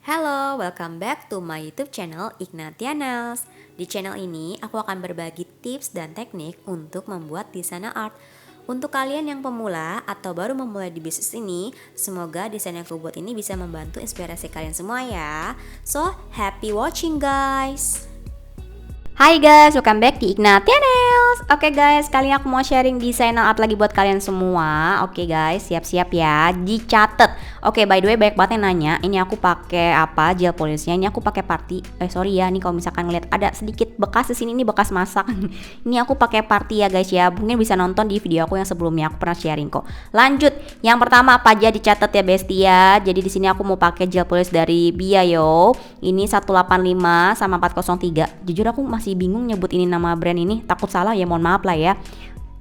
Halo, welcome back to my YouTube channel Ignatianels. Di channel ini aku akan berbagi tips dan teknik untuk membuat desain art. Untuk kalian yang pemula atau baru memulai di bisnis ini, semoga desain yang aku buat ini bisa membantu inspirasi kalian semua ya. So, happy watching guys. Hai guys, welcome back di Ignatianels. Oke guys, kali ini aku mau sharing desain art lagi buat kalian semua. Oke guys, siap-siap ya, dicatat. Oke, by the way banyak banget yang nanya, ini aku pakai apa gel polishnya? Ini aku pakai party. Sorry ya, nih kalau misalkan ngeliat ada sedikit bekas di sini, ini bekas masak. Ini aku pakai party ya guys ya. Mungkin bisa nonton di video aku yang sebelumnya, aku pernah sharing kok. Lanjut, yang pertama apa aja dicatat ya bestie ya. Jadi di sini aku mau pakai gel polish dari Biayo. Ini 185 sama 403. Jujur aku masih bingung nyebut ini nama brand ini, takut salah ya, mohon maaf lah ya.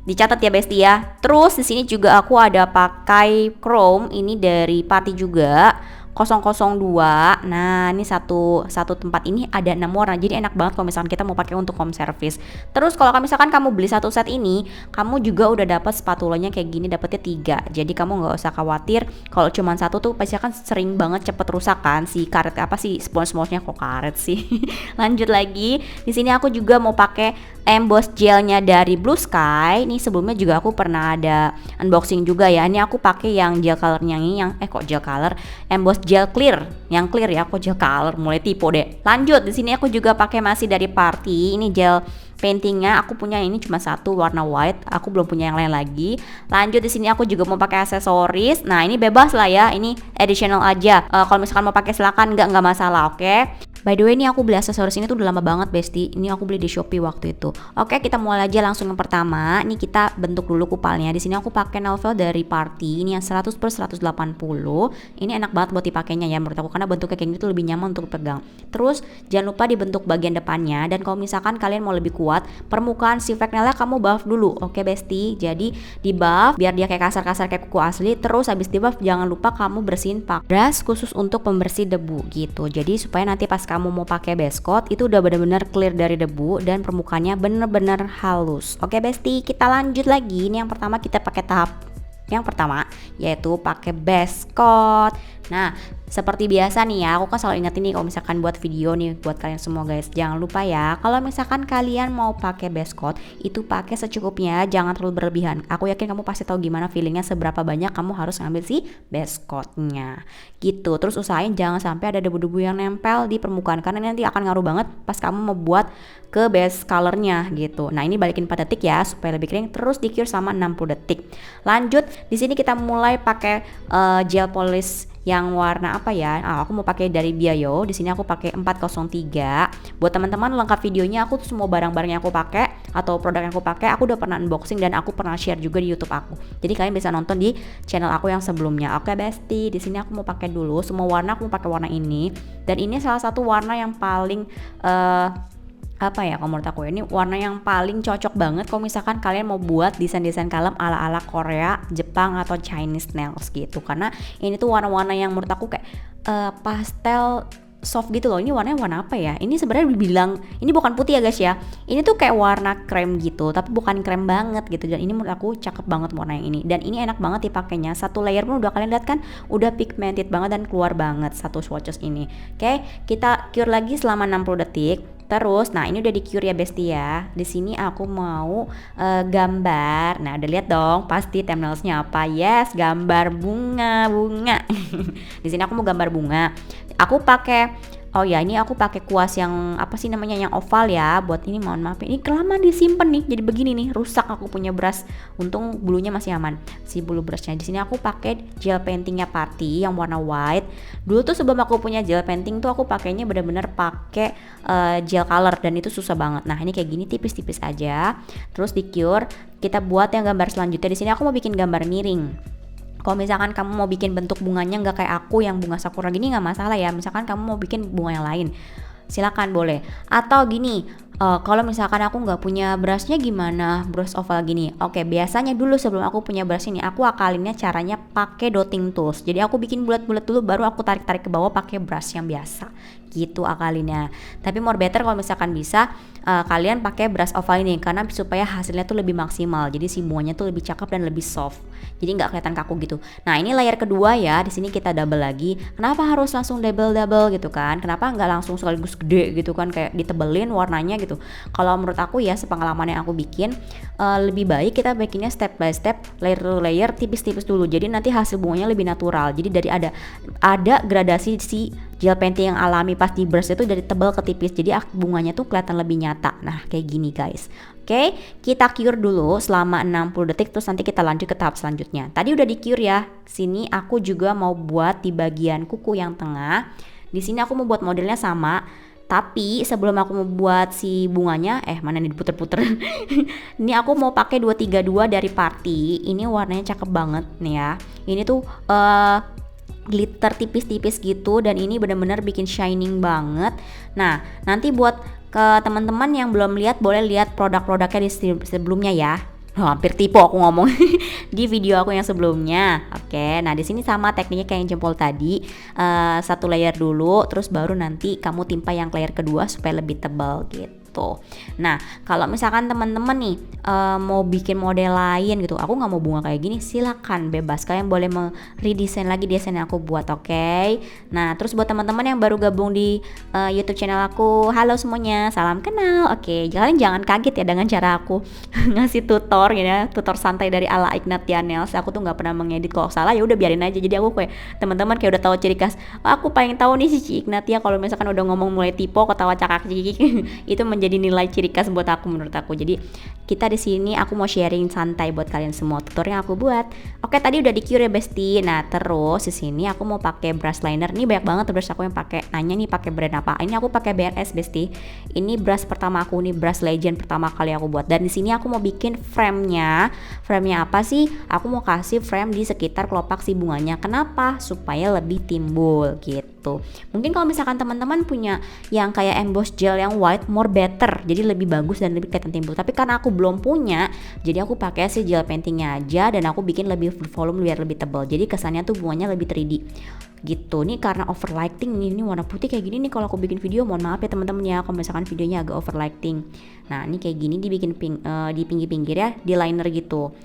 Dicatat ya bestie ya. Terus di sini juga aku ada pakai chrome, ini dari Pati juga 002. Nah, ini satu tempat ini ada 6 warna. Jadi enak banget kalau misalkan kita mau pakai untuk home service. Terus kalau misalkan kamu beli satu set ini, kamu juga udah dapat spatulanya kayak gini, dapetnya 3. Jadi kamu nggak usah khawatir kalau cuma satu tuh pasti kan sering banget cepet rusak kan si karet apa sih spons-sponsnya, kok karet sih. Lanjut lagi. Di sini aku juga mau pakai emboss gelnya dari Blue Sky. Ini sebelumnya juga aku pernah ada unboxing juga ya. Ini aku pakai yang gel colornya ini, yang kok gel color, emboss gel clear, yang clear ya, kok gel color, mulai tipe deh. Lanjut, di sini aku juga pakai masih dari Party. Ini gel paintingnya aku punya ini cuma satu warna white, aku belum punya yang lain lagi. Lanjut, di sini aku juga mau pakai aksesoris. Nah, ini bebas lah ya, ini additional aja. Kalau misalkan mau pakai silakan, nggak masalah, oke? By the way, ini aku beli aksesoris ini tuh udah lama banget bestie. Ini aku beli di Shopee waktu itu. Oke, kita mulai aja langsung yang pertama. Ini kita bentuk dulu kupalnya. Di sini aku pakai novel dari Party. Ini yang 100/180. Ini enak banget buat dipakainya ya menurut aku, karena bentuknya kayak gitu lebih nyaman untuk pegang. Terus jangan lupa dibentuk bagian depannya, dan kalau misalkan kalian mau lebih kuat, permukaan si fake nailnya kamu buff dulu. Oke bestie. Jadi di buff biar dia kayak kasar-kasar kayak kuku asli. Terus habis di buff jangan lupa kamu bersihin pakai brush khusus untuk pembersih debu gitu. Jadi supaya nanti pas kamu mau pakai base coat itu udah benar-benar clear dari debu dan permukaannya bener-bener halus. Oke bestie, kita lanjut lagi. Ini yang pertama kita pakai tahap yang pertama, yaitu pakai base coat. Nah, seperti biasa nih ya, aku kan selalu ingetin nih kalau misalkan buat video nih buat kalian semua guys, jangan lupa ya kalau misalkan kalian mau pakai base coat itu pakai secukupnya, jangan terlalu berlebihan. Aku yakin kamu pasti tahu gimana feelingnya, seberapa banyak kamu harus ngambil si base coatnya gitu. Terus usahain jangan sampai ada debu-debu yang nempel di permukaan, karena nanti akan ngaruh banget pas kamu mau buat ke base colornya gitu. Nah, ini balikin 4 detik ya supaya lebih kering, terus di cure sama 60 detik. Lanjut, di sini kita mulai pakai gel polish yang warna apa ya? Aku mau pakai dari Biayo. Di sini aku pakai 403. Buat teman-teman lengkap videonya, aku tuh semua barang-barang yang aku pakai atau produk yang aku pakai, aku udah pernah unboxing dan aku pernah share juga di YouTube aku. Jadi kalian bisa nonton di channel aku yang sebelumnya. Oke bestie, di sini aku mau pakai dulu semua warna. Aku mau pakai warna ini, dan ini salah satu warna yang paling apa ya, kalau menurut aku ini warna yang paling cocok banget kalau misalkan kalian mau buat desain-desain kalem ala-ala Korea, Jepang atau Chinese nails gitu, karena ini tuh warna-warna yang menurut aku kayak pastel soft gitu loh. Ini warnanya warna apa ya? Ini sebenarnya dibilang ini bukan putih ya guys ya. Ini tuh kayak warna krem gitu, tapi bukan krem banget gitu. Dan ini menurut aku cakep banget warna yang ini. Dan ini enak banget dipakainya. Satu layer pun udah kalian lihat kan, udah pigmented banget dan keluar banget satu swatches ini. Oke, kita cure lagi selama 60 detik. Terus, nah ini udah di cure ya bestie ya. Di sini aku mau gambar. Nah, udah lihat dong pasti thumbnailsnya apa? Yes, gambar bunga. Di sini aku mau gambar bunga. Aku pakai ini aku pakai kuas yang apa sih namanya, yang oval ya. Buat ini mohon maaf, ini kelamaan disimpan nih. Jadi begini nih, rusak aku punya brush. Untung bulunya masih aman. Si bulu brushnya. Di sini aku pakai gel paintingnya Party yang warna white. Dulu tuh sebelum aku punya gel painting tuh aku pakainya bener-bener pakai gel color, dan itu susah banget. Nah, ini kayak gini tipis-tipis aja. Terus di cure, kita buat yang gambar selanjutnya. Di sini aku mau bikin gambar miring. Kalau misalkan kamu mau bikin bentuk bunganya nggak kayak aku yang bunga sakura gini, nggak masalah ya. Misalkan kamu mau bikin bunga yang lain, silakan boleh. Atau gini, kalau misalkan aku nggak punya brushnya gimana, brush oval gini. Oke, biasanya dulu sebelum aku punya brush ini, aku akalinnya caranya pakai dotting tools. Jadi aku bikin bulat-bulat dulu, baru aku tarik-tarik ke bawah pakai brush yang biasa gitu akalinnya. Tapi more better kalau misalkan bisa kalian pakai brush oval ini karena supaya hasilnya tuh lebih maksimal. Jadi si bunganya tuh lebih cakep dan lebih soft. Jadi nggak kelihatan kaku gitu. Nah ini layer kedua ya. Di sini kita double lagi. Kenapa harus langsung double gitu kan? Kenapa nggak langsung sekaligus gede gitu kan, kayak ditebelin warnanya gitu? Kalau menurut aku ya, sepengalaman yang aku bikin, lebih baik kita bikinnya step by step, layer to layer, tipis-tipis dulu. Jadi nanti hasil bunganya lebih natural. Jadi dari ada gradasi si gel painting yang alami pas di brush itu dari tebal ke tipis, jadi bunganya tuh kelihatan lebih nyata. Nah kayak gini guys. Oke, kita cure dulu selama 60 detik, terus nanti kita lanjut ke tahap selanjutnya. Tadi udah di cure ya. Sini aku juga mau buat di bagian kuku yang tengah. Di sini aku mau buat modelnya sama, tapi sebelum aku mau buat si bunganya, mana nih diputer-puter. Ini aku mau pakai 232 dari Party. Ini warnanya cakep banget nih ya. Ini tuh glitter tipis-tipis gitu, dan ini benar-benar bikin shining banget. Nah nanti buat ke teman-teman yang belum lihat, boleh lihat produk-produknya di sebelumnya ya. Hampir tipu aku ngomong di video aku yang sebelumnya. Oke, nah di sini sama tekniknya kayak yang jempol tadi, satu layer dulu, terus baru nanti kamu timpa yang layer kedua supaya lebih tebal gitu. Nah kalau misalkan teman-teman nih mau bikin model lain gitu, aku nggak mau bunga kayak gini, silakan bebas, kalian boleh redesign lagi desain yang aku buat. Oke. Nah terus buat teman-teman yang baru gabung di YouTube channel aku, halo semuanya, salam kenal. Oke, kalian jangan kaget ya dengan cara aku ngasih tutor ya, tutor santai dari ala Ignatia Nails. Aku tuh nggak pernah mengedit, kalau salah ya udah biarin aja. Jadi aku kayak teman-teman kayak udah tahu ciri khas. Aku pengen tahu nih si Ignatia kalau misalkan udah ngomong mulai tipe, ketawa cakak cikik itu menjadi nilai ciri khas buat aku, menurut aku. Jadi kita di sini aku mau sharing santai buat kalian semua tutor yang aku buat. Oke, tadi udah di cure ya Besti. Nah terus di sini aku mau pakai brush liner. Ini banyak banget brush aku yang pakai. Nanya nih pakai brand apa? Ini aku pakai BRS Besti. Ini brush pertama aku, ini brush legend pertama kali aku buat. Dan di sini aku mau bikin frame-nya. Frame-nya apa sih? Aku mau kasih frame di sekitar kelopak si bunganya. Kenapa? Supaya lebih timbul gitu. Mungkin kalau misalkan teman-teman punya yang kayak emboss gel yang white, more better, jadi lebih bagus dan lebih kelihatan timbul. Tapi karena aku belum punya, jadi aku pakai si gel paintingnya aja, dan aku bikin lebih volume biar lebih tebal. Jadi kesannya tuh bunganya lebih 3D gitu. Nih karena overlighting nih, ini warna putih kayak gini nih kalau aku bikin video, mohon maaf ya teman-teman ya kalau misalkan videonya agak overlighting. Nah ini kayak gini dibikin di pinggir-pinggir ya, di liner gitu.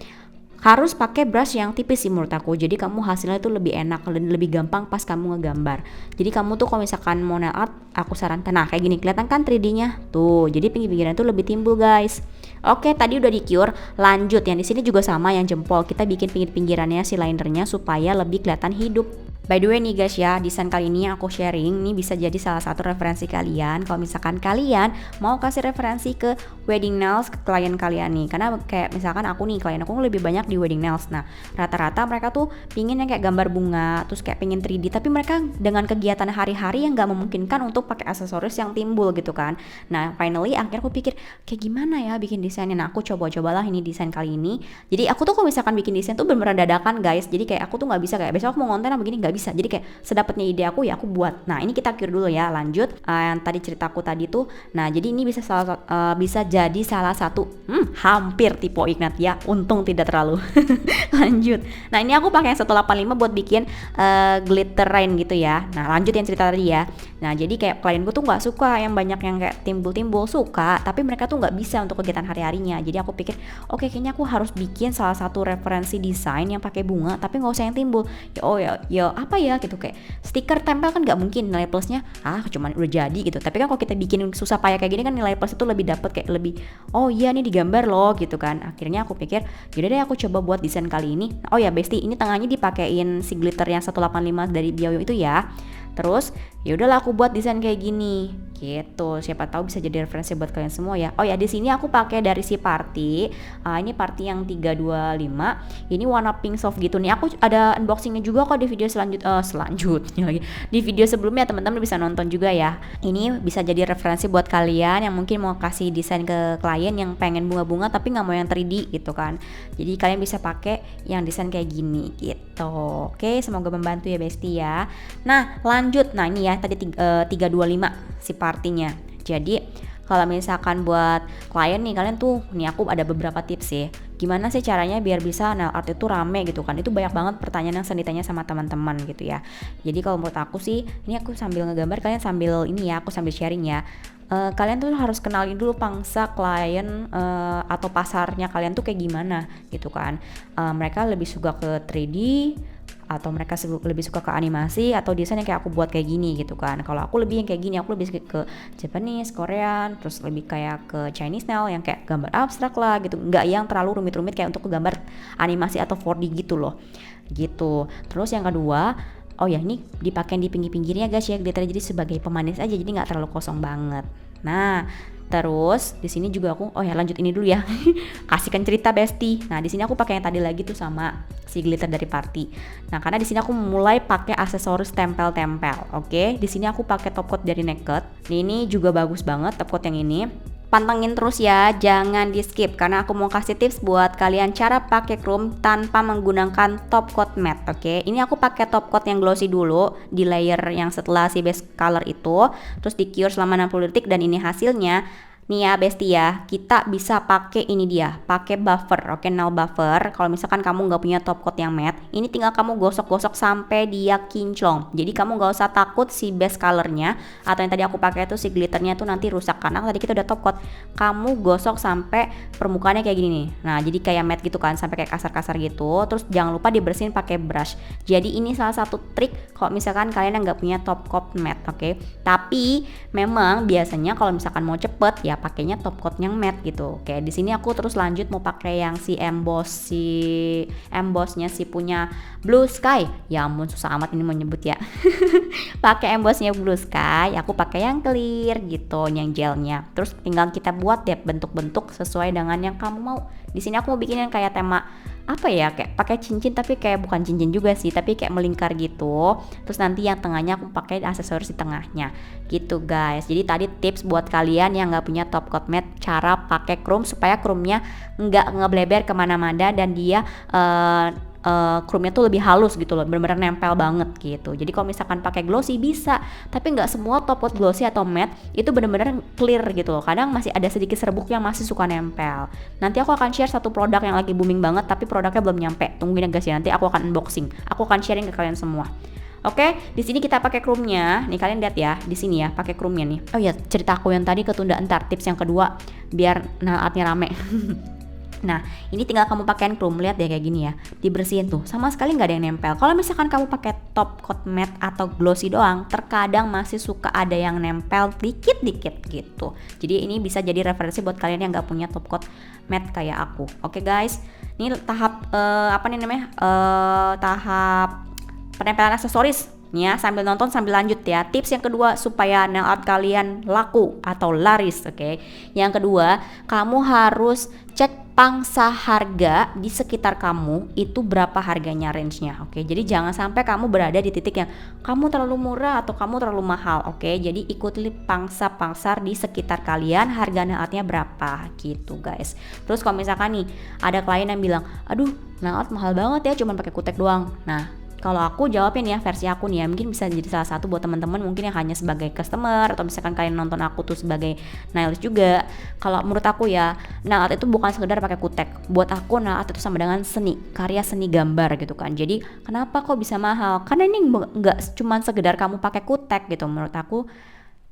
Harus pakai brush yang tipis sih menurut aku, jadi kamu hasilnya tuh lebih enak dan lebih gampang pas kamu ngegambar. Jadi kamu tuh kalau misalkan mau nail art, aku sarankan, nah kayak gini kelihatan kan 3D-nya tuh, jadi pinggir-pinggirnya tuh lebih timbul guys. Oke, tadi udah di cure, lanjut yang di sini juga sama yang jempol, kita bikin pinggir-pinggirannya si linernya supaya lebih kelihatan hidup. By the way nih guys ya, desain kali ini aku sharing, ini bisa jadi salah satu referensi kalian kalau misalkan kalian mau kasih referensi ke wedding nails ke klien kalian nih. Karena kayak misalkan aku nih, klien aku lebih banyak di wedding nails. Nah rata-rata mereka tuh pingin yang kayak gambar bunga, terus kayak pingin 3D, tapi mereka dengan kegiatan hari-hari yang gak memungkinkan untuk pakai aksesoris yang timbul gitu kan. Nah finally akhirnya aku pikir kayak gimana ya bikin desainnya. Nah aku cobalah ini desain kali ini. Jadi aku tuh kalau misalkan bikin desain tuh bener-bener dadakan guys. Jadi kayak aku tuh gak bisa kayak besok aku mau konten begini, gak bisa. Jadi kayak sedapatnya ide aku ya aku buat. Nah ini kita cure dulu ya, lanjut yang tadi ceritaku tadi tuh. Nah jadi ini bisa jadi salah satu hampir tipe Ignatia, untung tidak terlalu. Lanjut. Nah ini aku pakai yang 185 buat bikin glitter rain gitu ya. Nah lanjut yang cerita tadi ya. Nah jadi kayak klienku tuh nggak suka yang banyak yang kayak timbul-timbul, suka tapi mereka tuh nggak bisa untuk kegiatan hari-harinya. Jadi aku pikir oke, kayaknya aku harus bikin salah satu referensi desain yang pakai bunga tapi nggak usah yang timbul. Ya apa ya gitu, kayak stiker tempel kan nggak mungkin nilai plusnya cuman udah jadi gitu. Tapi kan kalau kita bikin susah payah kayak gini kan nilai plus itu lebih dapet, kayak lebih oh iya nih digambar loh gitu kan. Akhirnya aku pikir yaudah deh aku coba buat desain kali ini. Oh ya Besti, ini tengahnya dipakein si glitter yang 185 dari Biao itu ya. Terus ya udahlah aku buat desain kayak gini gitu, siapa tahu bisa jadi referensi buat kalian semua ya. Oh ya di sini aku pakai dari si Party, ini Party yang 325, ini warna pink soft gitu nih. Aku ada unboxingnya juga kok di video selanjutnya lagi, di video sebelumnya teman-teman bisa nonton juga ya. Ini bisa jadi referensi buat kalian yang mungkin mau kasih desain ke klien yang pengen bunga-bunga tapi nggak mau yang 3D gitu kan. Jadi kalian bisa pakai yang desain kayak gini gitu. Oke, semoga membantu ya Besti ya. Nah lanjut, nah ini ya tadi 325 si partinya. Jadi kalau misalkan buat klien nih, kalian tuh nih aku ada beberapa tips sih. gimana sih caranya biar bisa nail art itu rame gitu kan. Itu banyak banget pertanyaan yang sering ditanya sama teman-teman gitu ya. Jadi kalau menurut aku sih, ini aku sambil ngegambar, kalian sambil ini ya, aku sambil sharing ya. Kalian tuh harus kenalin dulu pangsa klien atau pasarnya kalian tuh kayak gimana gitu kan. Mereka lebih suka ke 3D atau mereka lebih suka ke animasi atau desain yang kayak aku buat kayak gini gitu kan. Kalau aku lebih yang kayak gini, aku lebih ke Japanese, Korean, terus lebih kayak ke Chinese now yang kayak gambar abstrak lah gitu, nggak yang terlalu rumit-rumit kayak untuk gambar animasi atau 4D gitu loh gitu. Terus yang kedua, oh ya ini dipakai di pinggir-pinggirnya guys ya, glitter jadi sebagai pemanis aja, jadi nggak terlalu kosong banget. Nah, terus di sini juga aku, oh ya lanjut ini dulu ya. Kasihkan cerita Besti. Nah, di sini aku pakai yang tadi lagi tuh sama si glitter dari Party. Nah, karena di sini aku mulai pakai aksesoris tempel-tempel. Oke, di sini aku pakai top coat dari Naked. Ini juga bagus banget top coat yang ini. Pantengin terus ya, jangan di skip karena aku mau kasih tips buat kalian cara pakai chrome tanpa menggunakan top coat matte. Oke, ini aku pakai top coat yang glossy dulu di layer yang setelah si base color itu, terus di cure selama 60 detik dan ini hasilnya. Nih ya Besti ya, kita bisa pakai ini dia, pakai buffer, oke, nail buffer. Kalau misalkan kamu nggak punya top coat yang matte, ini tinggal kamu gosok-gosok sampai dia kinclong. Jadi kamu nggak usah takut si base colornya atau yang tadi aku pakai itu si glitternya tuh nanti rusak karena tadi kita udah top coat. Kamu gosok sampai permukaannya kayak gini nih. Nah jadi kayak matte gitu kan, sampai kayak kasar-kasar gitu. Terus jangan lupa dibersihin pakai brush. Jadi ini salah satu trik kalau misalkan kalian nggak punya top coat matte, oke. Tapi memang biasanya kalau misalkan mau cepet ya pakainya top coat yang matte gitu. Oke, di sini aku terus lanjut mau pakai yang si embossnya si punya Blue Sky. Ya ampun susah amat ini mau nyebut ya. Pakai embossnya Blue Sky, aku pakai yang clear gitu, yang gelnya. Terus tinggal kita buat deh bentuk-bentuk sesuai dengan yang kamu mau. Di sini aku mau bikin yang kayak tema apa ya, kayak pakai cincin tapi kayak bukan cincin juga sih, tapi kayak melingkar gitu. Terus nanti yang tengahnya aku pakai aksesoris di tengahnya gitu guys. Jadi tadi tips buat kalian yang nggak punya top coat matte, cara pakai chrome supaya chrome-nya nggak ngebleber kemana-mana dan dia chrome-nya tuh lebih halus gitu loh, bener-bener nempel banget gitu. Jadi kalau misalkan pakai glossy bisa, tapi nggak semua top coat glossy atau matte itu bener-bener clear gitu loh. Kadang masih ada sedikit serbuk yang masih suka nempel. Nanti aku akan share satu produk yang lagi booming banget, tapi produknya belum nyampe. Tungguin ya guys ya, nanti aku akan unboxing. Aku akan sharing ke kalian semua. Oke, di sini kita pakai chrome-nya. Nih kalian lihat ya, di sini ya pakai chrome-nya nih. Oh ya, cerita aku yang tadi ketunda, entar tips yang kedua biar nail art-nya rame. Nah, ini tinggal kamu pakein chrome, lihat deh kayak gini ya, dibersihin tuh, sama sekali nggak ada yang nempel. Kalau misalkan kamu pakai top coat matte atau glossy doang, terkadang masih suka ada yang nempel dikit-dikit gitu. Jadi ini bisa jadi referensi buat kalian yang nggak punya top coat matte kayak aku. Oke guys, ini tahap tahap penempelan aksesoris. Ya, sambil nonton sambil lanjut ya. Tips yang kedua supaya nail art kalian laku atau laris, oke. Yang kedua, kamu harus cek pangsa harga di sekitar kamu itu berapa harganya range-nya, oke. Jadi jangan sampai kamu berada di titik yang kamu terlalu murah atau kamu terlalu mahal, oke. Jadi ikuti pangsa pasar di sekitar kalian, harga nail artnya berapa gitu guys. Terus kalau misalkan nih ada klien yang bilang, aduh nail art mahal banget ya, cuman pakai kutek doang. Nah, kalau aku jawabin ya versi aku nih ya, mungkin bisa jadi salah satu buat teman-teman mungkin yang hanya sebagai customer atau misalkan kalian nonton aku tuh sebagai nailist juga. Kalau menurut aku ya, nail art itu bukan sekedar pakai kutek. Buat aku nail art itu sama dengan seni, karya seni gambar gitu kan. Jadi kenapa kok bisa mahal? Karena ini nggak cuma sekedar kamu pakai kutek gitu. Menurut aku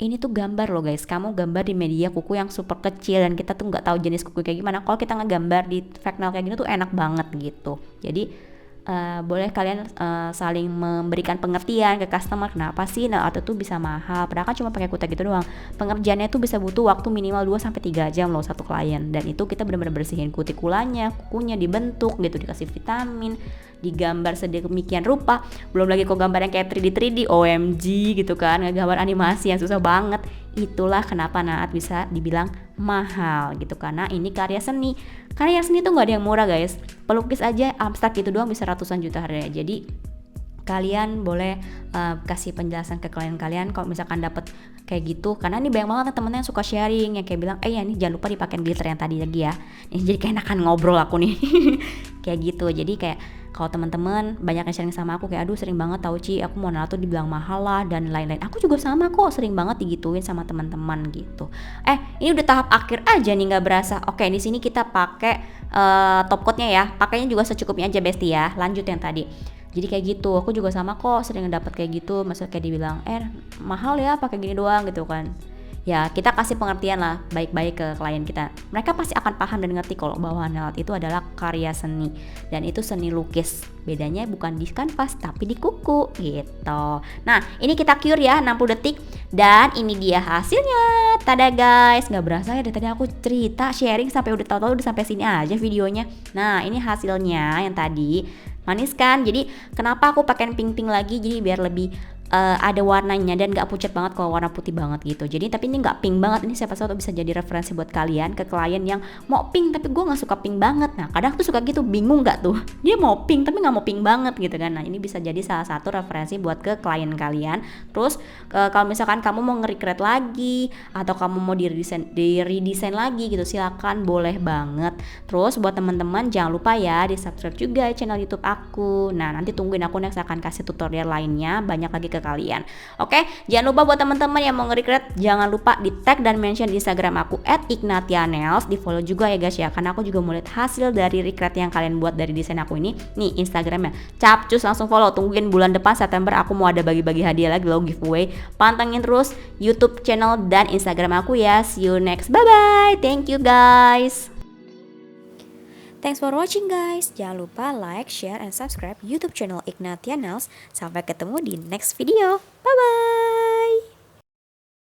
ini tuh gambar loh guys, kamu gambar di media kuku yang super kecil dan kita tuh nggak tahu jenis kuku kayak gimana. Kalau kita ngegambar di Fresnel kayak gini tuh enak banget gitu. Jadi boleh kalian saling memberikan pengertian ke customer kenapa sih nail art itu bisa mahal, padahal kan cuma pakai kutek gitu doang. Pengerjaannya itu bisa butuh waktu minimal 2-3 jam loh satu klien, dan itu kita benar-benar bersihin kutikulanya, kukunya dibentuk gitu, dikasih vitamin, digambar sedemikian rupa. Belum lagi kok gambar yang kayak 3D OMG gitu kan, ngegambar animasi yang susah banget. Itulah kenapa nail art bisa dibilang mahal gitu, karena ini karya seni. Karya seni tuh nggak ada yang murah guys. Pelukis aja abstrak gitu doang bisa ratusan juta harganya. Jadi kalian boleh kasih penjelasan ke klien kalian kalau misalkan dapat kayak gitu, karena ini banyak banget temen yang suka sharing yang kayak bilang ya ini jangan lupa dipakein glitter yang tadi lagi ya. Ini jadi kayak enakan ngobrol aku nih. Kayak gitu. Jadi kayak Kalau teman-teman banyak yang sharing sama aku kayak aduh sering banget tahu Ci, aku mau naruh tuh dibilang mahal lah dan lain-lain. Aku juga sama kok, sering banget digituin sama teman-teman gitu. Ini udah tahap akhir aja nih nggak berasa. Oke, di sini kita pakai top coatnya ya. Pakainya juga secukupnya aja Besti ya. Lanjut yang tadi. Jadi kayak gitu, aku juga sama kok sering dapat kayak gitu, maksudnya kayak dibilang mahal ya pakai gini doang gitu kan. Ya kita kasih pengertian lah baik-baik ke klien kita. Mereka pasti akan paham dan ngerti kalau bahwa nail art itu adalah karya seni dan itu seni lukis. Bedanya bukan di kanvas tapi di kuku gitu. Nah ini kita cure ya 60 detik dan ini dia hasilnya. Tada guys, nggak berasa ya dari tadi aku cerita sharing sampai udah tahu-tahu udah sampai sini aja videonya. Nah ini hasilnya yang tadi manis kan. Jadi kenapa aku pakai pink lagi, jadi biar lebih ada warnanya dan gak pucat banget kalau warna putih banget gitu. Jadi tapi ini gak pink banget, ini siapa tahu bisa jadi referensi buat kalian ke klien yang mau pink tapi gue gak suka pink banget. Nah kadang tuh suka gitu, bingung gak tuh, dia mau pink tapi gak mau pink banget gitu kan. Nah ini bisa jadi salah satu referensi buat ke klien kalian. Terus kalau misalkan kamu mau nge-recreate lagi atau kamu mau di-redesign lagi gitu, silakan, boleh banget. Terus buat teman-teman jangan lupa ya di subscribe juga channel YouTube aku. Nah nanti tungguin aku next akan kasih tutorial lainnya banyak lagi ke kalian. Oke, jangan lupa buat teman-teman yang mau nge-recreate jangan lupa di tag dan mention di Instagram aku @ignatianails, di follow juga ya guys ya, karena aku juga mau lihat hasil dari recreate yang kalian buat dari desain aku ini. Nih Instagramnya capcus, langsung follow. Tungguin bulan depan September aku mau ada bagi-bagi hadiah lagi loh, giveaway. Pantengin terus YouTube channel dan Instagram aku ya. See you next, bye bye, thank you guys. Thanks for watching guys. Jangan lupa like, share, and subscribe YouTube channel Ignatia Nails. Sampai ketemu di next video. Bye bye.